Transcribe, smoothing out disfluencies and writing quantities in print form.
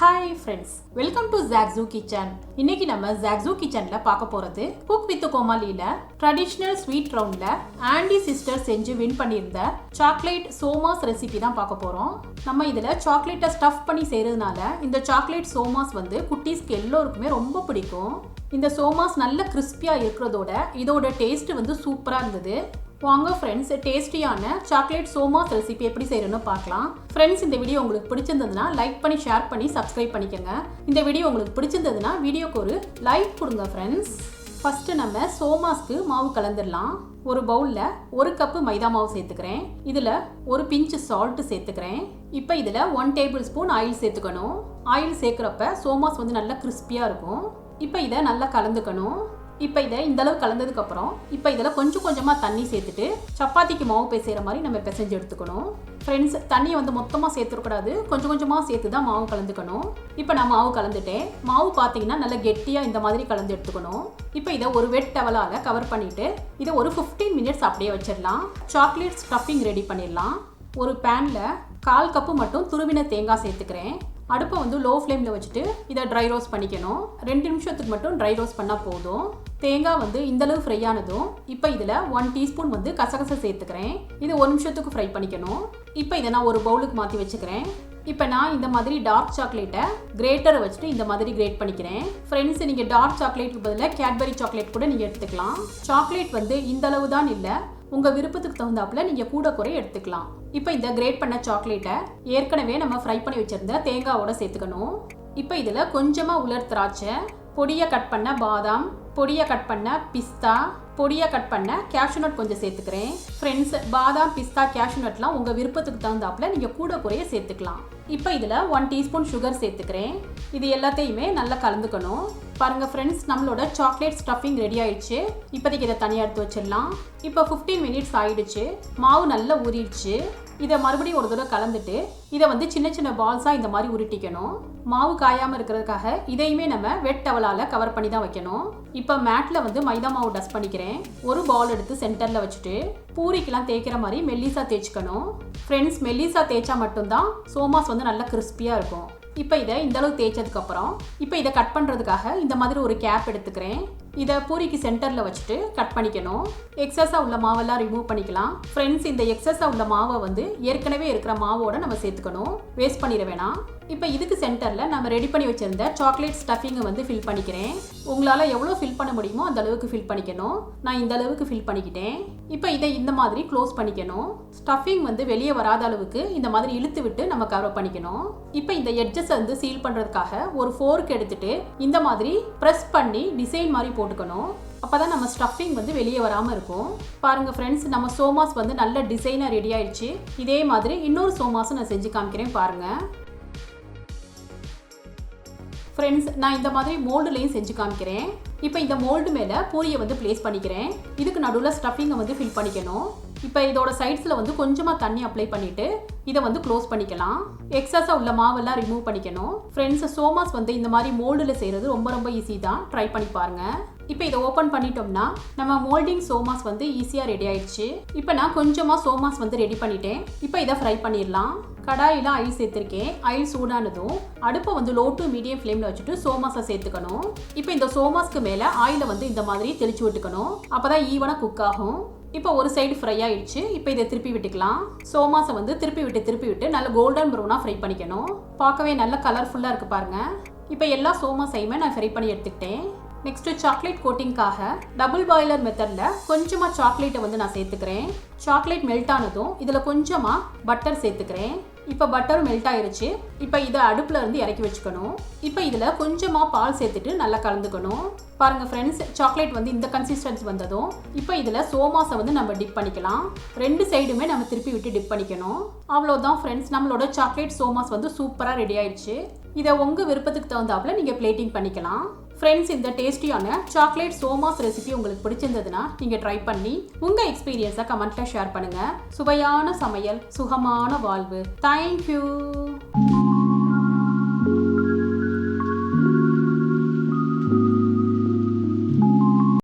Hi friends, welcome to zaagzoogkitchen. இன்னைக்கு நம்ம zaagzoogkitchenல பார்க்க போறது cook with comaliல traditional sweet roundல Andy sisters செஞ்சு வின் பண்ணியிருந்த chocolate somas recipe தான் பார்க்க போறோம். நம்ம இதுல சாக்லேட்டை ஸ்டஃப் பண்ணி செய்யறதுனால இந்த chocolate somas வந்து குட்டீஸ்க்கு எல்லாருக்குமே ரொம்ப பிடிக்கும். இந்த somas நல்ல கிறிஸ்பியா இருக்கிறதோட இதோட டேஸ்ட் வந்து சூப்பரா இருந்தது. வாங்க ஃப்ரெண்ட்ஸ், டேஸ்டியான சாக்லேட் சோமாஸ் ரெசிபி எப்படி செய்யறதுன்னு பார்க்கலாம். ஃப்ரெண்ட்ஸ், இந்த வீடியோ உங்களுக்கு பிடிச்சிருந்ததுன்னா லைக் பண்ணி ஷேர் பண்ணி சப்ஸ்கிரைப் பண்ணிக்கோங்க. இந்த வீடியோ உங்களுக்கு பிடிச்சிருந்ததுன்னா வீடியோக்கு ஒரு லைக் கொடுங்க ஃப்ரெண்ட்ஸ். ஃபர்ஸ்ட் நம்ம சோமாஸ்க்கு மாவு கலந்துடலாம். ஒரு பவுலில் 1 கப்பு மைதா மாவு சேர்த்துக்கிறேன். இதில் ஒரு பிஞ்ச் சால்ட் சேர்த்துக்கிறேன். இப்போ இதில் 1 டேபிள் ஸ்பூன் ஆயில் சேர்த்துக்கணும். ஆயில் சேர்க்குறப்ப சோமாஸ் வந்து நல்லா கிறிஸ்பியாக இருக்கும். இப்போ இதை நல்லா கலந்துக்கணும். இப்போ இதை இந்தளவு கலந்ததுக்கப்புறம் இப்போ இதில் கொஞ்சம் கொஞ்சமாக தண்ணி சேர்த்துட்டு சப்பாத்திக்கு மாவு பிசைகிற மாதிரி நம்ம பிசைஞ்சு எடுத்துக்கணும். ஃப்ரெண்ட்ஸ், தண்ணியை வந்து மொத்தமாக சேர்த்துக்கூடாது, கொஞ்சம் கொஞ்சமாக சேர்த்து தான் மாவு கலந்துக்கணும். இப்போ நான் மாவு கலந்துட்டேன். மாவு பார்த்தீங்கன்னா நல்லா கெட்டியாக இந்த மாதிரி கலந்து எடுத்துக்கணும். இப்போ இதை ஒரு வெட் டவலால் கவர் பண்ணிவிட்டு இதை ஒரு 15 மினிட்ஸ் அப்படியே வச்சிடலாம். சாக்லேட் ஸ்டஃபிங் ரெடி பண்ணிடலாம். ஒரு பேனில் 1/4 கப்பு மட்டும் துருவின தேங்காய் சேர்த்துக்கிறேன். அடுப்பை வந்து லோ ஃப்ளேமில் வச்சுட்டு இதை ட்ரை ரோஸ்ட் பண்ணிக்கணும். 2 நிமிஷத்துக்கு மட்டும் ட்ரை ரோஸ்ட் பண்ணால் போதும். தேங்காய் வந்து இந்தளவு ஃப்ரை ஆனதும் இப்போ இதில் 1 டீஸ்பூன் வந்து கசகசை சேர்த்துக்கிறேன். இது 1 நிமிஷத்துக்கு ஃப்ரை பண்ணிக்கணும். இப்போ இதை நான் ஒரு பவுலுக்கு மாற்றி வச்சுக்கிறேன். இப்போ நான் இந்த மாதிரி டார்க் சாக்லேட்டை கிரேட்டரை வச்சுட்டு இந்த மாதிரி கிரேட் பண்ணிக்கிறேன். ஃப்ரெண்ட்ஸ், நீங்கள் டார்க் சாக்லேட்டுக்கு பதிலாக கேட்பரி சாக்லேட் கூட நீங்கள் எடுத்துக்கலாம். சாக்லேட் வந்து இந்தளவு தான் இல்லை, உங்கள் விருப்பத்துக்கு தகுந்தாப்புல நீங்கள் கூட குறை எடுத்துக்கலாம். இப்போ இந்த கிரேட் பண்ண சாக்லேட்டை ஏற்கனவே நம்ம ஃப்ரை பண்ணி வச்சுருந்த தேங்காவோட சேர்த்துக்கணும். இப்போ இதில் கொஞ்சமாக உலர் திராட்சை, பொடியை கட் பண்ண பாதாம், பொடியை கட் பண்ண பிஸ்தா, பொடியை கட் பண்ண கேஷ்யூநட் கொஞ்சம் சேர்த்துக்கிறேன். ஃப்ரெண்ட்ஸ், பாதாம் பிஸ்தா கேஷ்யூநட்லாம் உங்கள் விருப்பத்துக்கு தகுந்தாப்புல நீங்கள் கூட குறைய சேர்த்துக்கலாம். இப்போ இதில் 1 டீஸ்பூன் சுகர் சேர்த்துக்கிறேன். இது எல்லாத்தையுமே நல்லா கலந்துக்கணும். பாருங்கள் ஃப்ரெண்ட்ஸ், நம்மளோட சாக்லேட் ஸ்டஃபிங் ரெடி ஆயிடுச்சு. இப்போதைக்கு இதை தனியாக எடுத்து வச்சிடலாம். இப்போ 15 மினிட்ஸ் ஆயிடுச்சு. மாவு நல்லா ஊறிடுச்சு. இதை மறுபடியும் ஒரு தடவை கலந்துட்டு இதை வந்து சின்ன சின்ன பால்ஸாக இந்த மாதிரி உருட்டிக்கணும். மாவு காயாமல் இருக்கிறதுக்காக இதையுமே நம்ம வெட் டவலால் கவர் பண்ணி தான் வைக்கணும். இப்போ மேட்டில் வந்து மைதா மாவு டஸ்ட் பண்ணிக்கிறேன். ஒரு பால் எடுத்து சென்டரில் வச்சுட்டு பூரிக்கெலாம் தேய்க்கிற மாதிரி மெல்லிஸாக தேய்ச்சிக்கணும். ஃப்ரெண்ட்ஸ், மெல்லிஸாக தேய்ச்சா மட்டும்தான் சோமாஸ் வந்து நல்லா கிறிஸ்பியாக இருக்கும். இப்போ இதை இந்தளவு தேய்ச்சதுக்கப்புறம் இப்போ இதை கட் பண்ணுறதுக்காக இந்த மாதிரி ஒரு கேப் எடுத்துக்கிறேன். இதை பூரிக்கு சென்டரில் வச்சுட்டு கட் பண்ணிக்கணும். எக்ஸஸாக உள்ள மாவெல்லாம் ரிமூவ் பண்ணிக்கலாம். ஃப்ரெண்ட்ஸ், இந்த எக்ஸஸாக உள்ள மாவை வந்து ஏற்கனவே இருக்கிற மாவோட நம்ம சேர்த்துக்கணும், வேஸ்ட் பண்ணிட வேணாம். இப்போ இதுக்கு சென்டரில் நம்ம ரெடி பண்ணி வச்சுருந்த சாக்லேட் ஸ்டஃபிங்கை வந்து ஃபில் பண்ணிக்கிறேன். உங்களால் எவ்வளோ ஃபில் பண்ண முடியுமோ அந்த அளவுக்கு ஃபில் பண்ணிக்கணும். நான் இந்த அளவுக்கு ஃபில் பண்ணிக்கிட்டேன். இப்போ இதை இந்த மாதிரி க்ளோஸ் பண்ணிக்கணும். ஸ்டஃபிங் வந்து வெளியே வராத அளவுக்கு இந்த மாதிரி இழுத்து விட்டு நம்ம கவர் பண்ணிக்கணும். இப்போ இந்த எட்ஜஸ் வந்து சீல் பண்ணுறதுக்காக ஒரு ஃபோர்க் எடுத்துட்டு இந்த மாதிரி ப்ரெஸ் பண்ணி டிசைன் மாதிரி போட்டுக்கணும். அப்போதான் நம்ம ஸ்டஃபிங் வந்து வெளியே வராமல் இருக்கும். பாருங்கள் ஃப்ரெண்ட்ஸ், நம்ம சோமாஸ் வந்து நல்ல டிசைனாக ரெடி ஆயிடுச்சு. இதே மாதிரி இன்னொரு சோமாஸும் நான் செஞ்சு காமிக்கிறேன் பாருங்கள். ஃப்ரெண்ட்ஸ், நான் இந்த மாதிரி மோல்டுலையும் செஞ்சு காமிக்கிறேன். இப்போ இந்த மோல்டு மேலே பூரியை வந்து பிளேஸ் பண்ணிக்கிறேன். இதுக்கு நடுவில் ஸ்டஃபிங்கை வந்து ஃபில் பண்ணிக்கணும். இப்போ இதோட சைட்ஸில் வந்து கொஞ்சமாக தண்ணி அப்ளை பண்ணிவிட்டு இதை வந்து க்ளோஸ் பண்ணிக்கலாம். எக்ஸஸாக உள்ள மாவெல்லாம் ரிமூவ் பண்ணிக்கணும். ஃப்ரெண்ட்ஸ், சோமாஸ் வந்து இந்த மாதிரி மோல்டில் செய்கிறது ரொம்ப ஈஸி தான், ட்ரை பண்ணி பாருங்கள். இப்போ இதை ஓப்பன் பண்ணிட்டோம்னா நம்ம மோல்டிங் சோமாஸ் வந்து ஈஸியாக ரெடி ஆயிடுச்சு. இப்போ நான் கொஞ்சமாக சோமாஸ் வந்து ரெடி பண்ணிட்டேன். இப்போ இதை ஃப்ரை பண்ணிடலாம். கடாயில் ஆயில் சேர்த்துருக்கேன். ஆயில் சூடானதும் அடுப்பை வந்து லோ டு மீடியம் ஃப்ளேமில் வச்சுட்டு சோமாஸை சேர்த்துக்கணும். இப்போ இந்த சோமாஸ்க்கு மேலே ஆயிலை வந்து இந்த மாதிரி தெளிச்சு விட்டுக்கணும். அப்போ தான் ஈவனாக குக் ஆகும். இப்போ ஒரு சைடு ஃப்ரை ஆயிடுச்சு. இப்போ இதை திருப்பி விட்டுக்கலாம். சோமாஸை வந்து திருப்பி விட்டு நல்ல கோல்டன் ப்ரௌனாக ஃப்ரை பண்ணிக்கணும். பார்க்கவே நல்ல கலர்ஃபுல்லாக இருக்குது பாருங்கள். இப்போ எல்லா சோமாஸையுமே நான் ஃப்ரை பண்ணி எடுத்துக்கிட்டேன். நெக்ஸ்ட்டு சாக்லேட் கோட்டிங்காக டபுள் பாய்லர் மெத்தடில் கொஞ்சமாக சாக்லேட்டை வந்து நான் சேர்த்துக்கிறேன். சாக்லேட் மெல்ட் ஆனதும் இதில் கொஞ்சமாக பட்டர் சேர்த்துக்கிறேன். இப்போ பட்டர் மெல்ட் ஆயிருச்சு. இப்போ இதை அடுப்பில் இருந்து இறக்கி வச்சுக்கணும். இப்போ இதில் கொஞ்சமாக பால் சேர்த்துட்டு நல்லா கலந்துக்கணும். பாருங்கள் ஃப்ரெண்ட்ஸ், சாக்லேட் வந்து இந்த கன்சிஸ்டன்சி வந்ததும் இப்போ இதில் சோமாஸை வந்து நம்ம டிப் பண்ணிக்கலாம். 2 சைடுமே நம்ம திருப்பி விட்டு டிப் பண்ணிக்கணும். அவ்வளோதான் ஃப்ரெண்ட்ஸ், நம்மளோட சாக்லேட் சோமாஸ் வந்து சூப்பராக ரெடி ஆயிடுச்சு. இதை உங்கள் விருப்பத்துக்கு தகுந்தாப்புல நீங்கள் பிளேட்டிங் பண்ணிக்கலாம். ஃப்ரெண்ட்ஸ், இந்த டேஸ்டியான சாக்லேட் சோமாஸ் ரெசிபி உங்களுக்கு பிடிச்சிருந்ததுன்னா நீங்கள் ட்ரை பண்ணி உங்கள் எக்ஸ்பீரியன்ஸை கமெண்ட்டில் ஷேர் பண்ணுங்கள். சுவையான சமையல், சுகமான வாழ்வு. தேங்க்யூ.